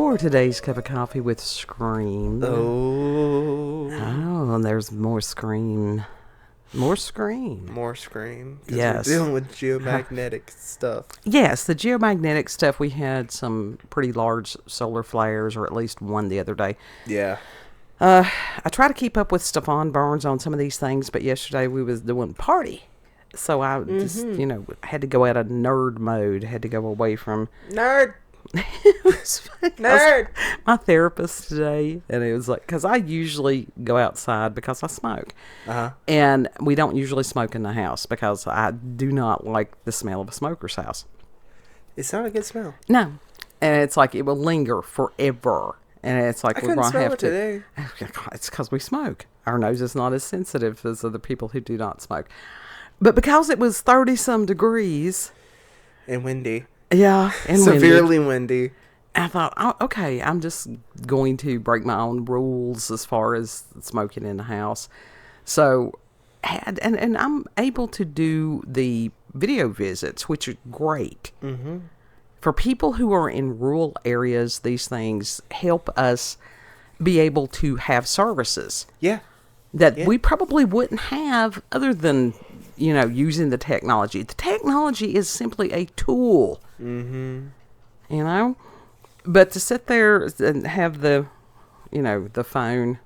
for today's cup of coffee with Scream. Oh, and there's more Scream. More Scream. more Scream. Yes. We're dealing with geomagnetic stuff. Yes, the geomagnetic stuff. We had some pretty large solar flares, or at least one the other day. Yeah. I try to keep up with Stephon Burns on some of these things, but yesterday we was doing party. So I just, had to go out of nerd mode, had to go away from... Nerd! Nerd! My therapist today, and it was like, because I usually go outside because I smoke. Uh-huh. And we don't usually smoke in the house because I do not like the smell of a smoker's house. It's not a good smell. No. And it's like, it will linger forever. And it's like, we're going to have to. Today. It's because we smoke. Our nose is not as sensitive as other people who do not smoke. But because it was 30-some degrees. And windy. Yeah. And severely windy. I thought, oh, okay, I'm just going to break my own rules as far as smoking in the house. So, and I'm able to do the video visits, which are great. Mm-hmm. For people who are in rural areas, these things help us be able to have services. Yeah. That we probably wouldn't have other than, using the technology. The technology is simply a tool. Mm-hmm. But to sit there and have the phone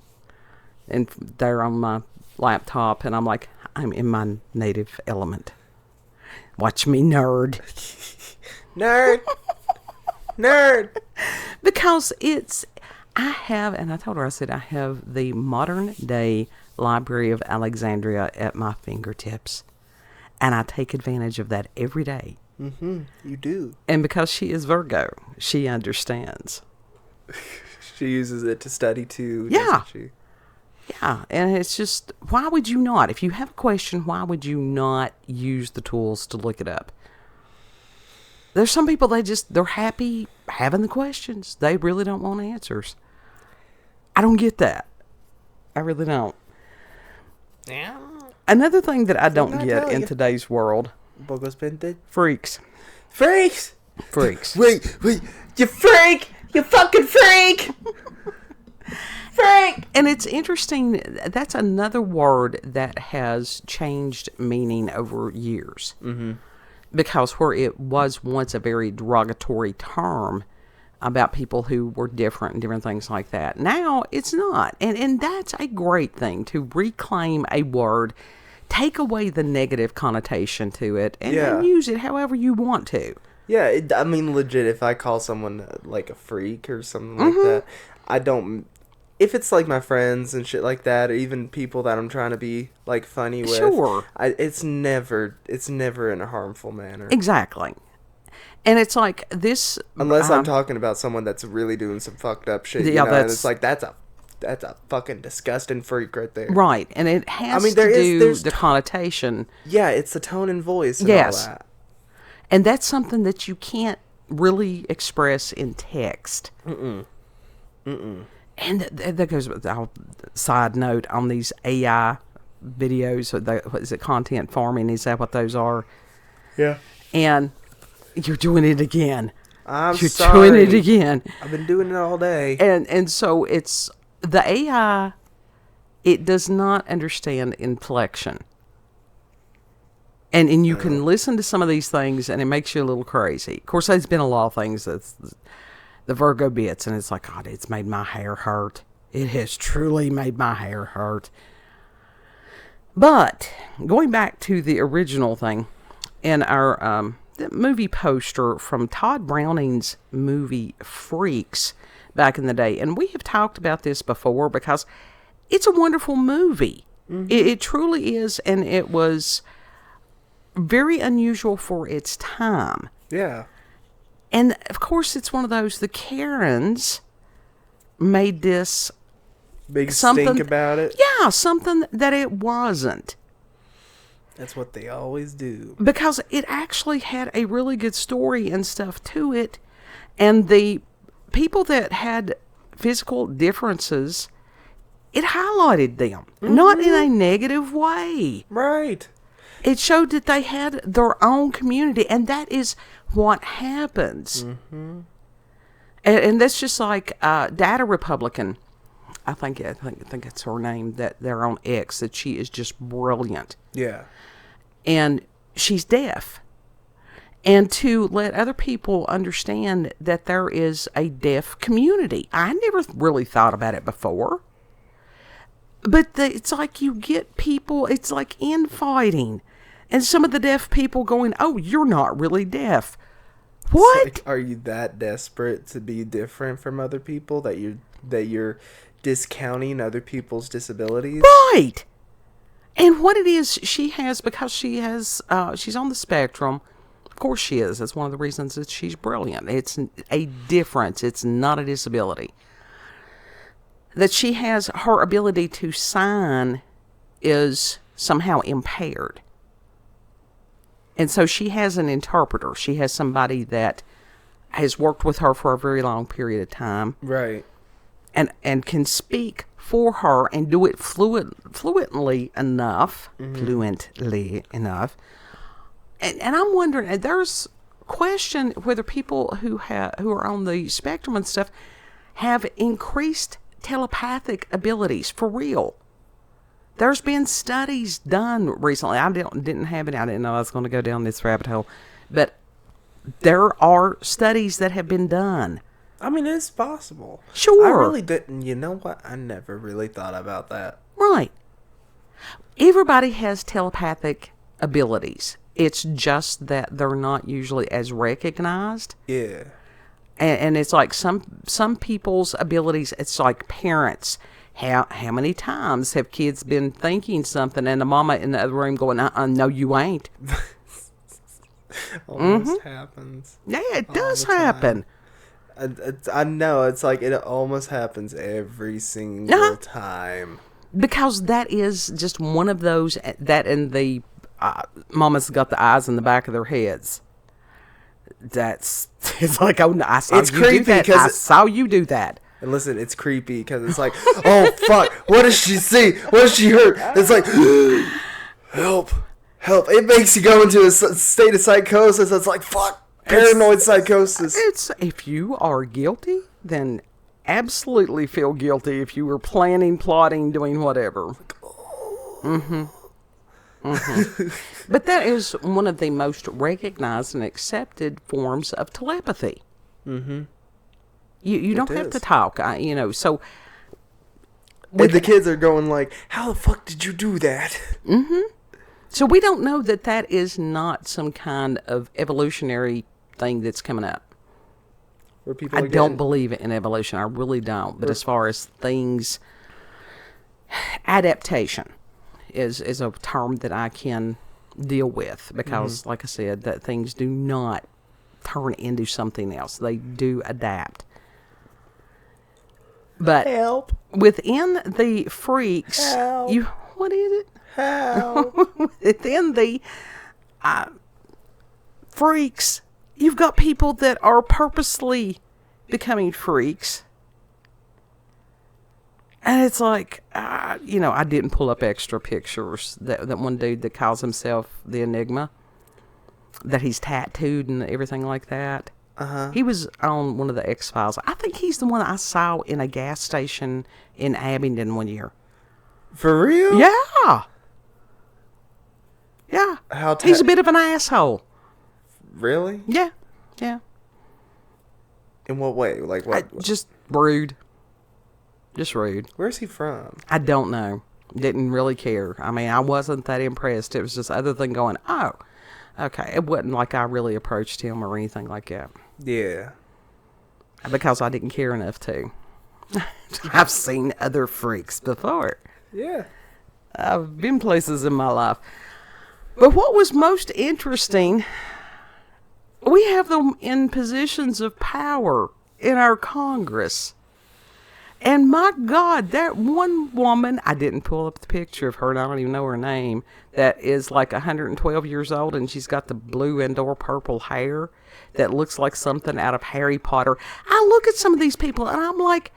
and there on my laptop, and I'm like, I'm in my native element. Watch me, nerd. Nerd. Nerd. Because I told her, I said, I have the modern day Library of Alexandria at my fingertips. And I take advantage of that every day. Mm-hmm. You do. And because she is Virgo, she understands. She uses it to study too, yeah. doesn't she? Yeah. And it's just, why would you not? If you have a question, why would you not use the tools to look it up? There's some people, they're happy having the questions. They really don't want answers. I don't get that. I really don't. Yeah. Another thing that I don't get in today's world. Freaks. Freaks! Freaks. Wait, you freak! You fucking freak! Freak! And it's interesting, that's another word that has changed meaning over years. Mm-hmm. Because where it was once a very derogatory term about people who were different and different things like that, now it's not. And that's a great thing, to reclaim a word, take away the negative connotation to it, and use it however you want to. Yeah, legit, if I call someone like a freak or something like that, I don't... If it's like my friends and shit like that, or even people that I'm trying to be like funny with, sure, it's never in a harmful manner. Exactly. And it's like this, unless I'm talking about someone that's really doing some fucked up shit. Yeah, and it's like that's a fucking disgusting freak right there. Right, and it has there's the connotation. Yeah, it's the tone and voice. And all that. And that's something that you can't really express in text. And that goes with our side note on these AI videos. What is it, content farming? Is that what those are? Yeah. And you're doing it again. You're sorry. Doing it again. I've been doing it all day. And so it's the AI. It does not understand inflection. And you can listen to some of these things, and it makes you a little crazy. Of course, there's been a lot of things that's the Virgo bits, and it's like, God, it's made my hair hurt. It has truly made my hair hurt. But going back to the original thing, in our the movie poster from Todd Browning's movie Freaks back in the day, and we have talked about this before because it's a wonderful movie. Mm-hmm. It truly is, and it was very unusual for its time. Yeah. And, of course, it's one of those, the Karens made this... Big stink about it? Yeah, something that it wasn't. That's what they always do. Because it actually had a really good story and stuff to it. And the people that had physical differences, it highlighted them. Mm-hmm. Not in a negative way. Right. It showed that they had their own community, and that is what happens. Mm-hmm. And that's just like Data Republican. I think it's her name, that they're on X, that she is just brilliant. Yeah. And she's deaf. And to let other people understand that there is a deaf community. I never really thought about it before. But it's like you get people, it's like infighting. And some of the deaf people going, oh, you're not really deaf. What? Like, are you that desperate to be different from other people that you're discounting other people's disabilities? Right. And what it is, she has, because she's on the spectrum. Of course she is. That's one of the reasons that she's brilliant. It's a difference. It's not a disability. That she has, her ability to sign is somehow impaired. And so she has an interpreter. She has somebody that has worked with her for a very long period of time. Right. And can speak for her and do it fluently enough. And I'm wondering, there's question whether people who are on the spectrum and stuff have increased telepathic abilities for real. There's been studies done recently. I didn't have it. I didn't know I was going to go down this rabbit hole, but there are studies that have been done. I mean, it's possible. Sure. I really didn't. You know what? I never really thought about that. Right. Everybody has telepathic abilities. It's just that they're not usually as recognized. Yeah. And it's like some people's abilities, it's like parents. How many times have kids been thinking something and the mama in the other room going, no, you ain't. Almost happens. Yeah, it does happen. I know. It's like it almost happens every single time. Because that is just one of those, that and the mama's got the eyes in the back of their heads. It's like, oh, no, I saw it's you creepy do that. I saw you do that. And listen, it's creepy because it's like, oh, fuck, what does she see? What does she heard? It's like, help. It makes you go into a state of psychosis. It's like, fuck, paranoid psychosis. It's, if you are guilty, then absolutely feel guilty if you were planning, plotting, doing whatever. But that is one of the most recognized and accepted forms of telepathy. You don't have to talk, so... And the kids are going like, how the fuck did you do that? So we don't know that is not some kind of evolutionary thing that's coming up. Where people I don't believe in evolution. I really don't. But as far as things... Adaptation is a term that I can deal with. Because, like I said, that things do not turn into something else. They do adapt. But help. Within the freaks, help. What is it? Help. Within the freaks, you've got people that are purposely becoming freaks. And it's like, I didn't pull up extra pictures. That one dude that calls himself the Enigma, that he's tattooed and everything like that. He was on one of the X-Files. I think he's the one I saw in a gas station in Abingdon one year. For real? Yeah. Yeah. He's a bit of an asshole. Really? Yeah. Yeah. In what way? Like what? Just rude. Just rude. Where's he from? I don't know. Didn't really care. I mean, I wasn't that impressed. It was just other than going, oh, okay. It wasn't like I really approached him or anything like that. Yeah. Because I didn't care enough to. I've seen other freaks before. Yeah. I've been places in my life. But what was most interesting, we have them in positions of power in our Congress. And my God, that one woman, I didn't pull up the picture of her, and I don't even know her name, that is like 112 years old, and she's got the blue and/or purple hair that looks like something out of Harry Potter. I look at some of these people, and I'm like,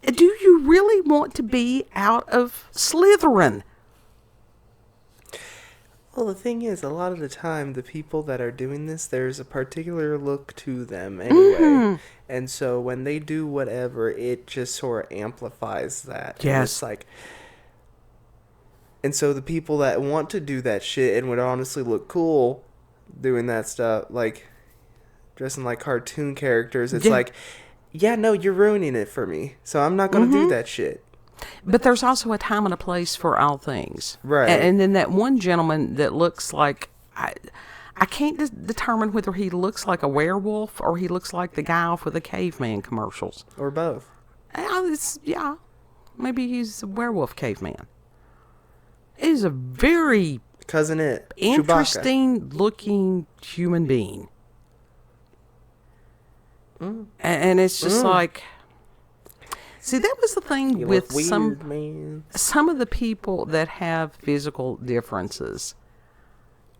do you really want to be out of Slytherin? Well, the thing is, a lot of the time, the people that are doing this, there's a particular look to them anyway. And so when they do whatever, it just sort of amplifies that. And Yes. it's like... And so the people that want to do that shit and would honestly look cool doing that stuff, like dressing like cartoon characters, it's like, yeah, no, you're ruining it for me. So I'm not going to do that shit. But there's also a time and a place for all things. Right. And then that one gentleman that looks like, I can't determine whether he looks like a werewolf or he looks like the guy off of the caveman commercials. Or both. Yeah, maybe he's a werewolf caveman. He's a very Cousin It. interesting looking human being. And it's just like... See, that was the thing You with look weird, man. some of the people that have physical differences.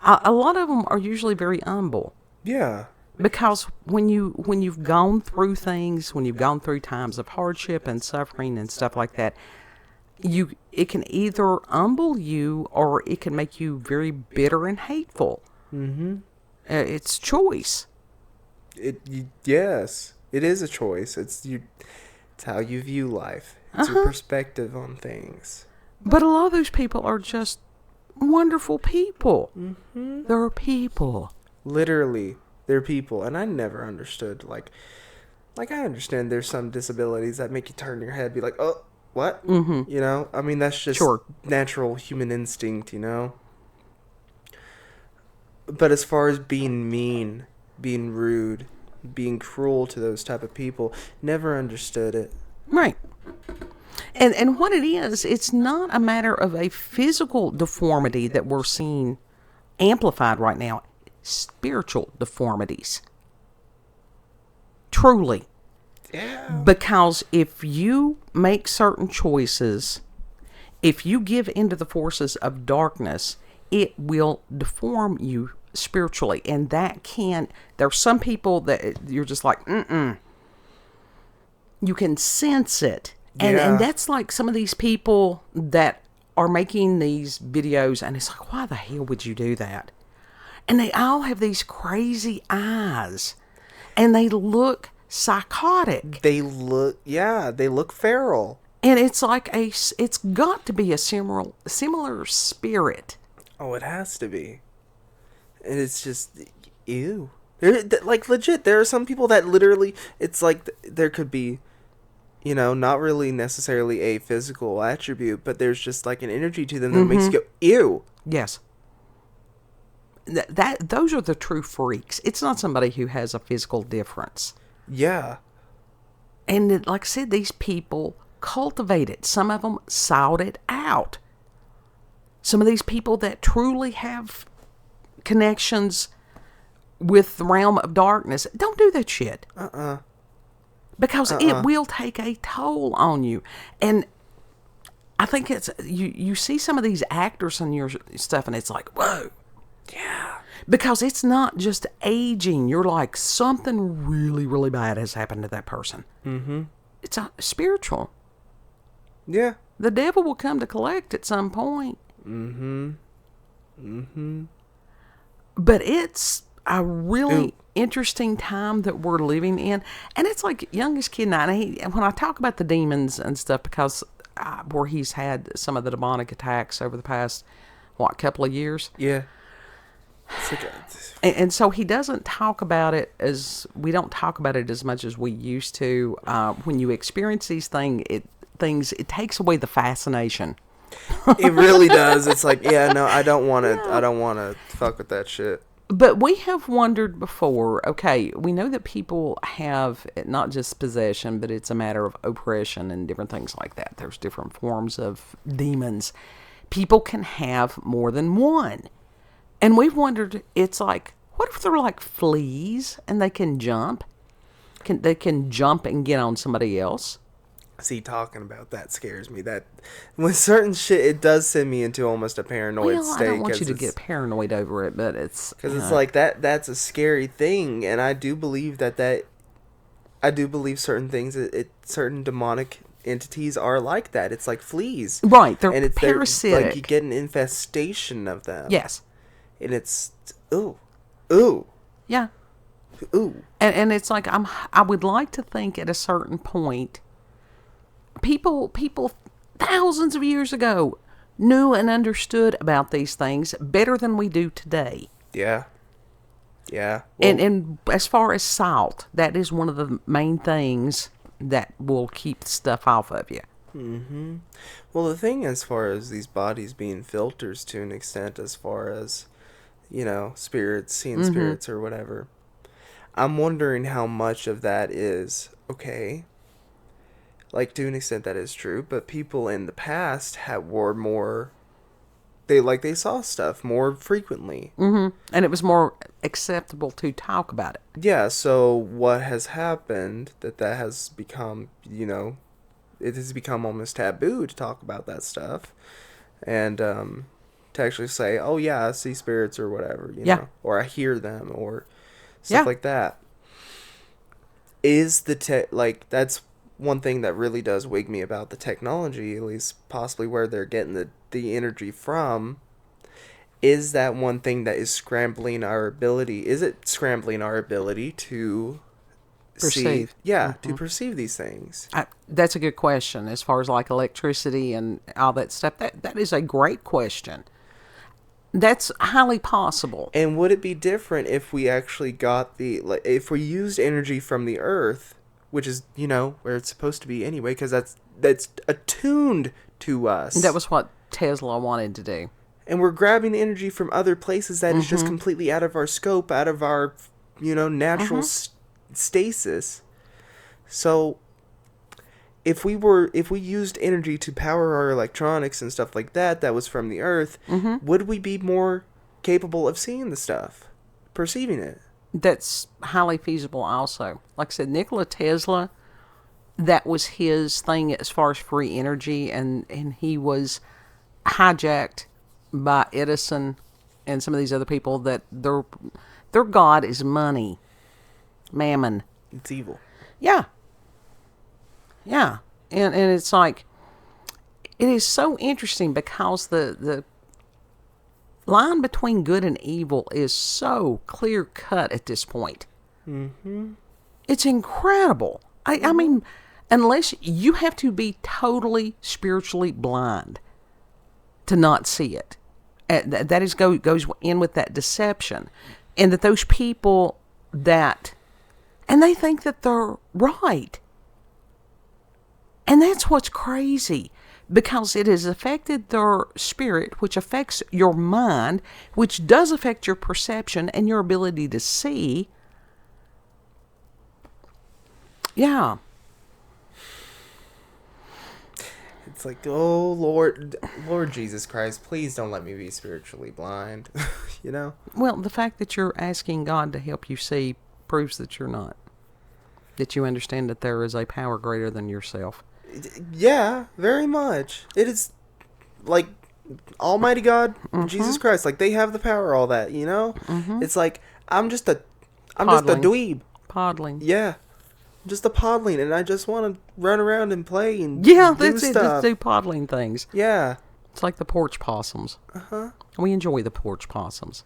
A lot of them are usually very humble, Yeah. because when you've gone through things, when you've gone through times of hardship and suffering and stuff like that, it can either humble you or it can make you very bitter and hateful. It's choice. Yes, it is a choice. It's how you view life. It's your perspective on things. But a lot of those people are just wonderful people. They're people. Literally, they're people, and I never understood. Like I understand there's some disabilities that make you turn your head, be like, oh, what? You know, I mean that's just natural human instinct, you know. But as far as being mean, being rude, being cruel to those type of people, never understood it. Right. And what it is, it's not a matter of a physical deformity that we're seeing amplified right now. Spiritual deformities. Truly. Yeah. Because if you make certain choices, if you give into the forces of darkness, it will deform you spiritually. And that there's some people that you're just like, you can sense it. And that's like some of these people that are making these videos, and it's like, why the hell would you do that? And they all have these crazy eyes, and they look psychotic. They look feral. And it's like it's got to be a similar spirit. Oh, it has to be. And it's just, ew. Like, legit, there are some people that literally, it's like there could be, you know, not really necessarily a physical attribute, but there's just like an energy to them that makes you go, ew. Yes. Those are the true freaks. It's not somebody who has a physical difference. Yeah. And like I said, these people cultivate it. Some of them sought it out. Some of these people that truly have connections with the realm of darkness don't do that shit. Because it will take a toll on you. And I think it's you see some of these actors in your stuff and it's like, whoa. Yeah. Because it's not just aging. You're like, something really, really bad has happened to that person. It's spiritual. Yeah. The devil will come to collect at some point. But it's a really interesting time that we're living in. And it's like youngest kid now. And when I talk about the demons and stuff, because where he's had some of the demonic attacks over the past, couple of years. Yeah. And so he doesn't talk about it we don't talk about it as much as we used to. When you experience these things, it takes away the fascination. It really does. It's like, yeah, no, I don't want to fuck with that shit. But we have wondered before, okay, we know that people have not just possession, but it's a matter of oppression and different things like that. There's different forms of demons. People can have more than one. And we've wondered, it's like, what if they're like fleas and they can jump? They can jump and get on somebody else? See, talking about that scares me. That with certain shit, it does send me into almost a paranoid state. I don't want you to get paranoid over it, but it's because it's like that's a scary thing, and I do believe I do believe certain things. Certain demonic entities are like that. It's like fleas, right? They're and parasitic. like you get an infestation of them. Yes. And it's, ooh, Yeah. ooh. And it's like I would like to think at a certain point, people thousands of years ago knew and understood about these things better than we do today. Yeah. Yeah. Well, And as far as salt, that is one of the main things that will keep stuff off of you. well, the thing as far as these bodies being filters to an extent, as far as, spirits, seeing spirits or whatever, I'm wondering how much of that is, okay, like, to an extent that is true, but people in the past were more, they saw stuff more frequently. And it was more acceptable to talk about it. Yeah, so what has happened that has become, it has become almost taboo to talk about that stuff. And to actually say, oh yeah, I see spirits or whatever, Yeah. or I hear them or stuff Yeah. like that. Is that's one thing that really does wig me about the technology, at least possibly where they're getting the energy from. Is that one thing that is scrambling our ability? Is it scrambling our ability to Perceive. to perceive these things? That's a good question. As far as like electricity and all that stuff, that is a great question. That's highly possible. And would it be different if we actually got if we used energy from the earth, which is, where it's supposed to be anyway, because that's attuned to us. That was what Tesla wanted to do. And we're grabbing energy from other places that is just completely out of our scope, out of our, natural stasis. So if we used energy to power our electronics and stuff like that was from the earth, would we be more capable of seeing the stuff, perceiving it? That's highly feasible also. Like I said, Nikola Tesla, that was his thing as far as free energy, and he was hijacked by Edison and some of these other people that their god is money, mammon. It's evil. Yeah. Yeah. And it's like, it is so interesting because the line between good and evil is so clear cut at this point. It's incredible. I mean, unless you have to be totally spiritually blind to not see it. That is goes in with that deception. And that those people and they think that they're right. And that's what's crazy, because it has affected their spirit, which affects your mind, which does affect your perception and your ability to see. Yeah. It's like, oh, Lord Jesus Christ, please don't let me be spiritually blind, Well, the fact that you're asking God to help you see proves that you're not. That you understand that there is a power greater than yourself. Yeah, very much. It is like Almighty God, Jesus Christ, like they have the power, all that, It's like I'm just a dweeb. Podling. Yeah, just a podling, and I just want to run around and play and do that's it. Stuff. Just do podling things. Yeah, it's like the porch possums. We enjoy the porch possums.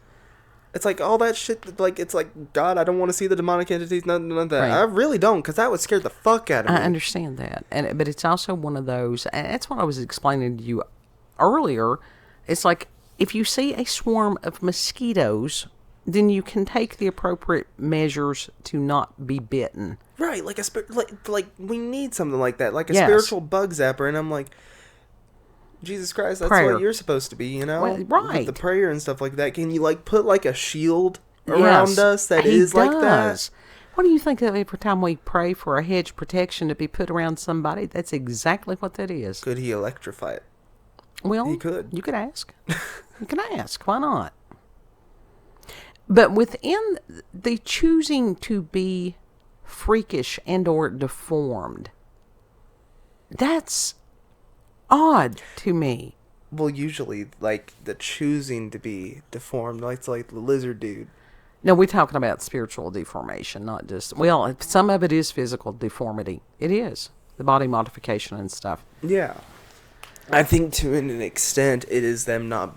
It's like all that shit. Like it's like, God, I don't want to see the demonic entities. None of that. Right. I really don't, because that would scare the fuck out of me. I understand that, but it's also one of those, and that's what I was explaining to you earlier. It's like if you see a swarm of mosquitoes, then you can take the appropriate measures to not be bitten. Right, like like we need something like that, like a spiritual bug zapper, and I'm like, Jesus Christ, that's prayer. What you're supposed to be, Well, right. With the prayer and stuff like that. Can you put a shield around us that is like that? What do you think that every time we pray for a hedge protection to be put around somebody, that's exactly what that is? Could he electrify it? Well, he could. You could ask. You can ask. Why not? But within the choosing to be freakish and or deformed, that's odd to me. Well, usually, the choosing to be deformed, it's like the lizard dude. No, we're talking about spiritual deformation, not just... Well, some of it is physical deformity. It is. The body modification and stuff. Yeah. I think to an extent, it is them not...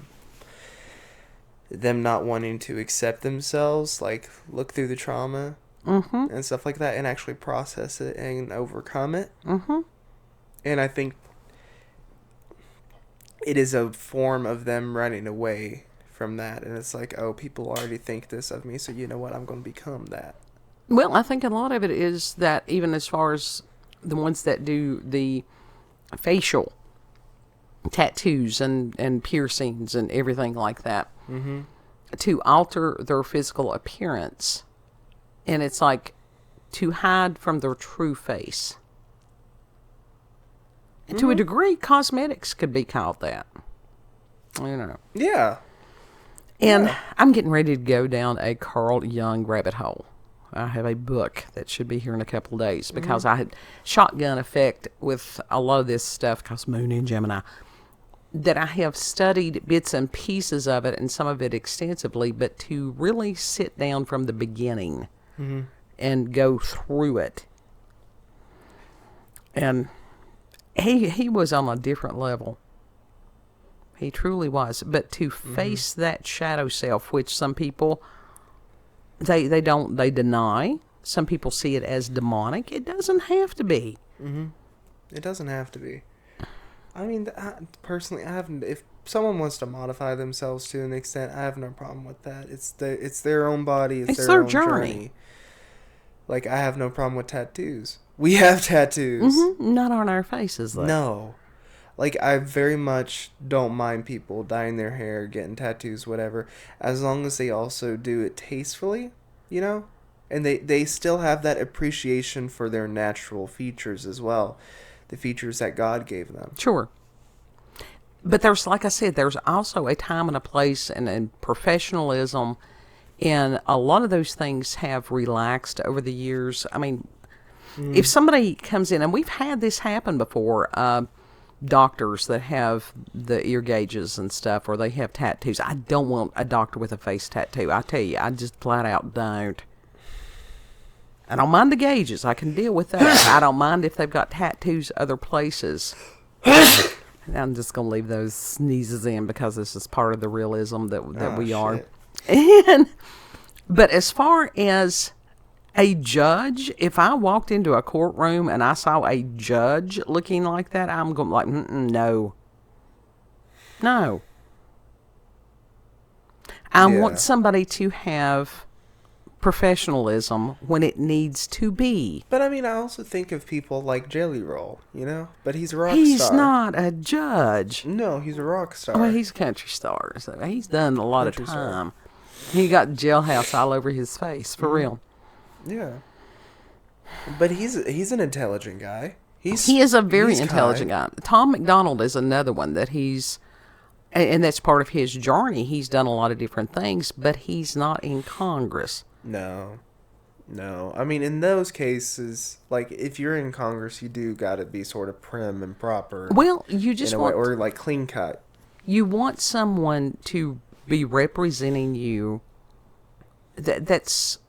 them not wanting to accept themselves, like look through the trauma and stuff like that and actually process it and overcome it. And I think it is a form of them running away from that. And it's like, oh, people already think this of me, so you know what, I'm going to become that. Well, I think a lot of it is that even as far as the ones that do the facial tattoos and piercings and everything like that, to alter their physical appearance. And it's like to hide from their true face. And to a degree, cosmetics could be called that. You know. Yeah. And I'm getting ready to go down a Carl Jung rabbit hole. I have a book that should be here in a couple of days because I had shotgun effect with a lot of this stuff because Moon and Gemini, that I have studied bits and pieces of it and some of it extensively, but to really sit down from the beginning and go through it. And he was on a different level. He truly was. But to face that shadow self, which some people... They deny. Some people see it as demonic. It doesn't have to be. It doesn't have to be. I mean, personally, I haven't. If someone wants to modify themselves to an extent, I have no problem with that. It's their own body. It's their own journey. Like, I have no problem with tattoos. We have tattoos. Not on our faces, though. No. Like, I very much don't mind people dyeing their hair, getting tattoos, whatever, as long as they also do it tastefully, you know? And they still have that appreciation for their natural features as well, the features that God gave them. Sure. But there's, like I said, there's also a time and a place and professionalism, and a lot of those things have relaxed over the years. I mean, if somebody comes in, and we've had this happen before, doctors that have the ear gauges and stuff, or they have tattoos. I don't want a doctor with a face tattoo. I tell you, I just flat out don't. I don't mind the gauges. I can deal with that. I don't mind if they've got tattoos other places. I'm just going to leave those sneezes in because this is part of the realism that we are. But as far as a judge, if I walked into a courtroom and I saw a judge looking like that, I'm going like, no. No. I want somebody to have professionalism when it needs to be. But I mean, I also think of people like Jelly Roll, you know? But he's a rock star. He's not a judge. No, he's a rock star. Well, he's a country star. So he's done a lot of time. He got jailhouse all over his face, for real. Yeah. But he's an intelligent guy. He is a very intelligent guy. Tom McDonald is another one that and that's part of his journey. He's done a lot of different things, but he's not in Congress. No. I mean, in those cases, like, if you're in Congress, you do got to be sort of prim and proper. Well, you just want... or, like, clean cut. You want someone to be representing you that's...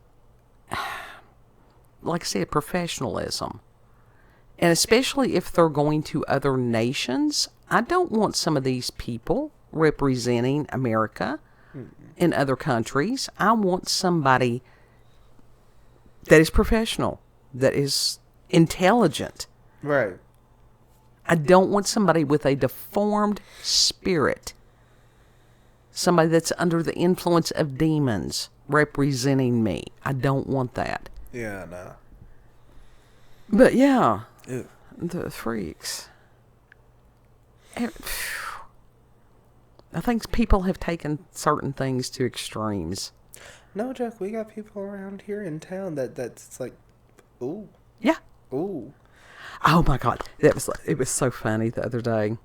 like I said, professionalism. And especially if they're going to other nations, I don't want some of these people representing America in other countries. I want somebody that is professional, that is intelligent. Right. I don't want somebody with a deformed spirit. Somebody that's under the influence of demons representing me. I don't want that. Yeah, no. But yeah, Ew. The freaks. I think people have taken certain things to extremes. No, Jack, we got people around here in town that's like, ooh. Yeah. Ooh. Oh my God, it was so funny the other day.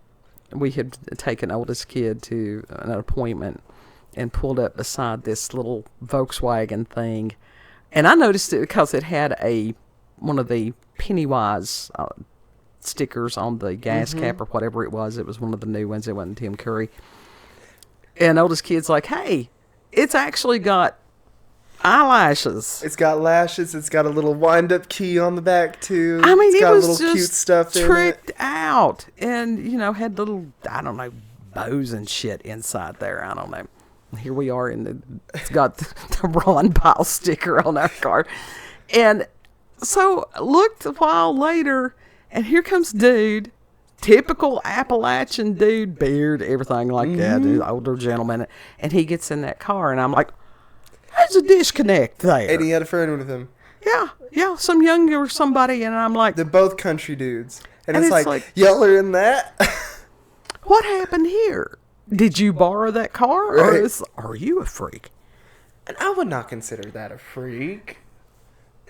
We had taken oldest kid to an appointment and pulled up beside this little Volkswagen thing. And I noticed it because it had one of the Pennywise stickers on the gas cap or whatever it was. It was one of the new ones. It wasn't Tim Curry. And oldest kid's like, hey, it's actually got eyelashes. It's got lashes. It's got a little wind-up key on the back, too. I mean, it's it got was little just cute stuff tricked in it. out. And, had little, I don't know, bows and shit inside there. I don't know. Here we are, it's got the Ron Pyle sticker on our car. And so looked a while later, and here comes dude, typical Appalachian dude, beard, everything like that, dude, older gentleman. And he gets in that car, and I'm like, there's a disconnect there. And he had a friend with him. Yeah, some younger somebody, and I'm like... They're both country dudes. And it's like, y'all are in that? What happened here? Did you borrow that car? Right. Or are you a freak? And I would not consider that a freak.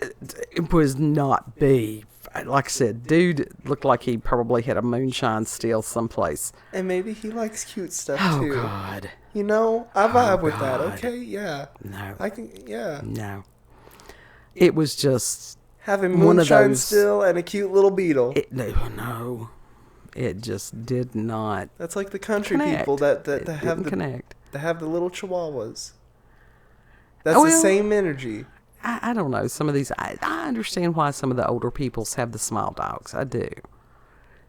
It was not be. Like I said, dude looked like he probably had a moonshine still someplace. And maybe he likes cute stuff, too. Oh, God. You know, I vibe with that. Okay, yeah. No. I can, yeah. No. It was just... Having one of moonshine those, still and a cute little beetle. No. It just did not. That's like the country connect. people that have the little chihuahuas. That's the same energy. I don't know. Some of these, I understand why some of the older peoples have the small dogs. I do.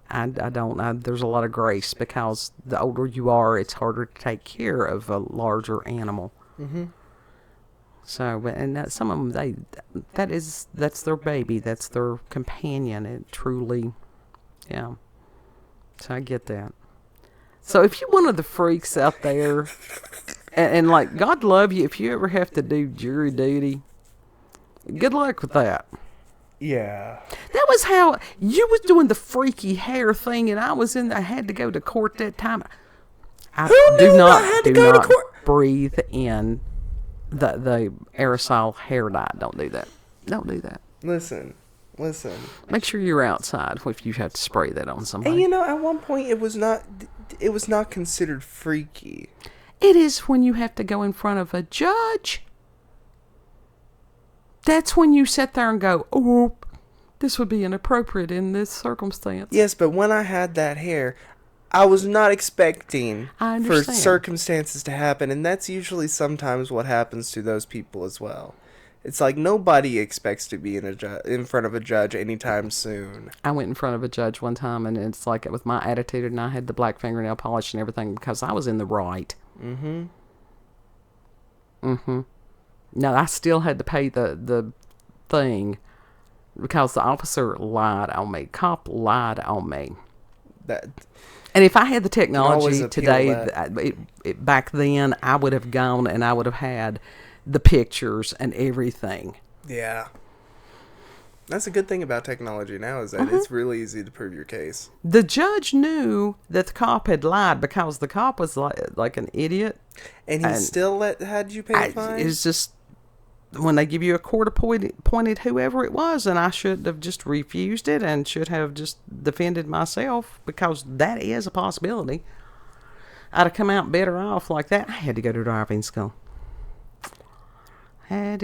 I don't. There's a lot of grace because the older you are, it's harder to take care of a larger animal. Mm-hmm. So, and some of them, that's their baby. That's their companion. It truly, yeah. So I get that. So if you're one of the freaks out there, and like, God love you, if you ever have to do jury duty, good luck with that. Yeah. That was how you was doing the freaky hair thing, and I had to go to court that time. Do not breathe in the aerosol hair dye. Don't do that. Don't do that. Listen. Make sure you're outside if you have to spray that on somebody. And you know, at one point it was not considered freaky. It is when you have to go in front of a judge. That's when you sit there and go, oh, this would be inappropriate in this circumstance. Yes, but when I had that hair, I was not expecting for circumstances to happen, and that's usually sometimes what happens to those people as well. It's like nobody expects to be in front of a judge anytime soon. I went in front of a judge one time, and it's like with my attitude, and I had the black fingernail polish and everything because I was in the right. Mm-hmm. Now, I still had to pay the thing because the officer lied on me. Cop lied on me. And if I had the technology today, back then, I would have gone and I would have had the pictures and everything. Yeah. That's a good thing about technology now is that it's really easy to prove your case. The judge knew that the cop had lied because the cop was like an idiot. And he still had you pay the fine? It's just when they give you a court appointed whoever it was, and I should have just refused it and should have just defended myself because that is a possibility. I'd have come out better off like that. I had to go to driving school. I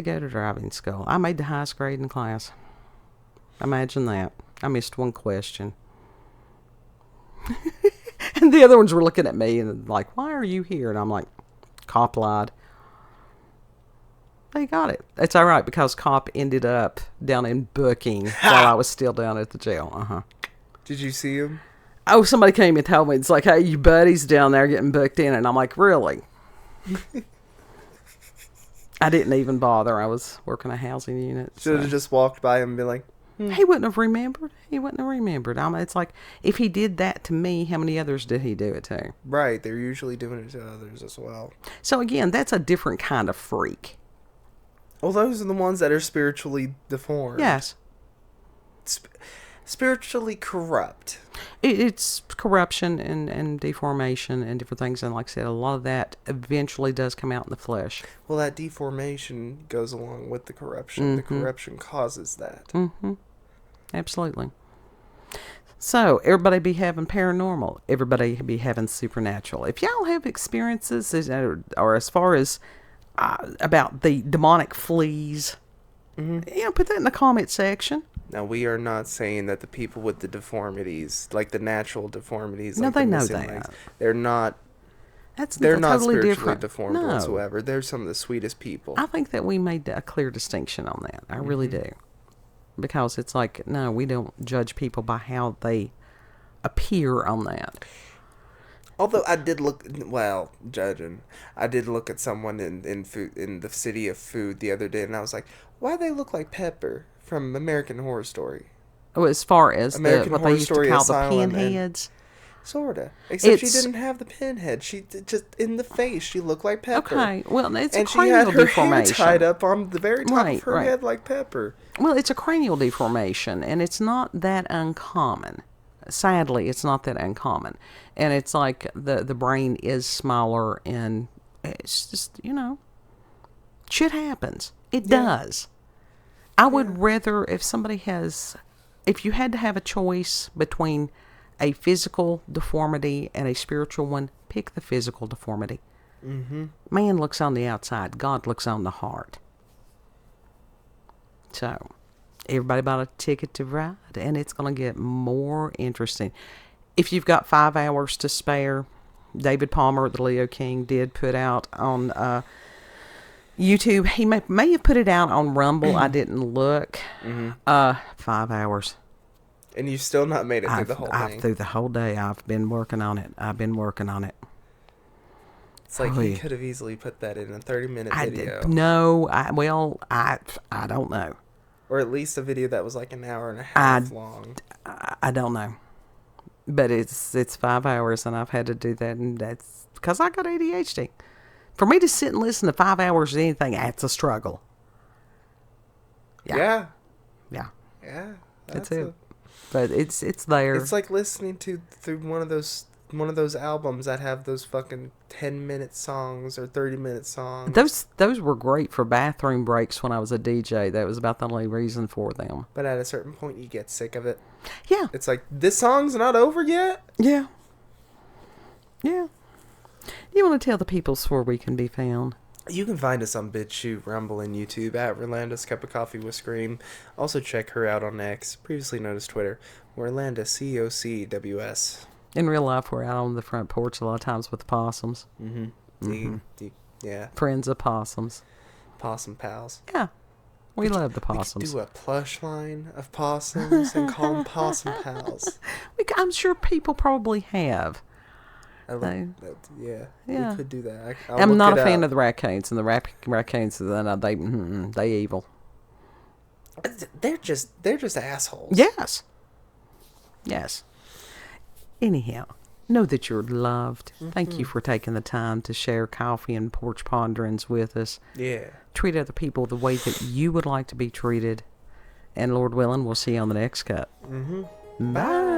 made the highest grade in the class. Imagine that. I missed one question. And the other ones were looking at me and like, why are you here? And I'm like, cop lied. They got it. It's all right because cop ended up down in booking while I was still down at the jail. Did you see him? Oh, somebody came and told me. It's like, hey, your buddy's down there getting booked in. And I'm like, really? I didn't even bother. I was working a housing unit. Should have just walked by him and been like, He wouldn't have remembered. It's like, if he did that to me, how many others did he do it to? Right. They're usually doing it to others as well. So, again, that's a different kind of freak. Well, those are the ones that are spiritually deformed. Yes. Spiritually corrupt. It's corruption and deformation and different things. And like I said, a lot of that eventually does come out in the flesh. Well, that deformation goes along with the corruption. The corruption causes that. Absolutely. So, everybody be having paranormal. Everybody be having supernatural. If y'all have experiences or as far as about the demonic fleas, put that in the comment section. Now, we are not saying that the people with the deformities, like the natural deformities, no, like they the know missing that. legs, they're not totally spiritually different. Deformed whatsoever. They're some of the sweetest people. I think that we made a clear distinction on that. I really do. Because it's like, no, we don't judge people by how they appear on that. Although I did look, well, judging, I did look at someone in food in the City of Food the other day, and I was like, why do they look like Pepper from American Horror Story? Oh, as far as American what they Horror used Story to call the Asylum pinheads. Sorta. Except she It's- didn't have the pinhead. Just in the face, she looked like Pepper. Okay, well, it's And a she had cranial her hair deformation. tied up on the very top Right, of her right. head like Pepper. Well, it's a cranial deformation, and it's not that uncommon. Sadly, it's not that uncommon. And it's like the brain is smaller, and it's just, shit happens. It does. I would rather, if you had to have a choice between a physical deformity and a spiritual one, pick the physical deformity. Mm-hmm. Man looks on the outside. God looks on the heart. So, everybody bought a ticket to ride, and it's going to get more interesting. If you've got 5 hours to spare, David Palmer, the Leo King, did put out on YouTube. He may have put it out on Rumble. I didn't look. 5 hours. And you've still not made it through the whole thing. Through the whole day. I've been working on it. It's like Oh, he yeah. could have easily put that in a 30-minute I video. don't know. Or at least a video that was like an hour and a half long. I don't know. But it's 5 hours, and I've had to do that, and that's because I got ADHD. For me to sit and listen to 5 hours of anything, that's a struggle. Yeah. Yeah. That's it. But it's there. It's like listening through one of those albums that have those fucking 10-minute songs or 30-minute songs. Those were great for bathroom breaks when I was a DJ. That was about the only reason for them. But at a certain point, you get sick of it. Yeah. It's like, this song's not over yet? Yeah. You want to tell the people where we can be found? You can find us on BitChute, Rumble, and YouTube at Rolanda's Cup of Coffee with Scream. Also check her out on X, previously known as Twitter, Rolanda COCWS. In real life, we're out on the front porch a lot of times with possums. Yeah. Friends of possums. Possum pals. Yeah. We love the possums. We could do a plush line of possums and call them possum pals. I'm sure people probably have. Yeah. Yeah. We could do that. I'm not a fan of the raccoons, and the raccoons, they evil. They're just assholes. Yes. Anyhow, know that you're loved. Thank you for taking the time to share coffee and porch ponderings with us. Yeah. Treat other people the way that you would like to be treated. And Lord willing, we'll see you on the next cup. Mm-hmm. Bye.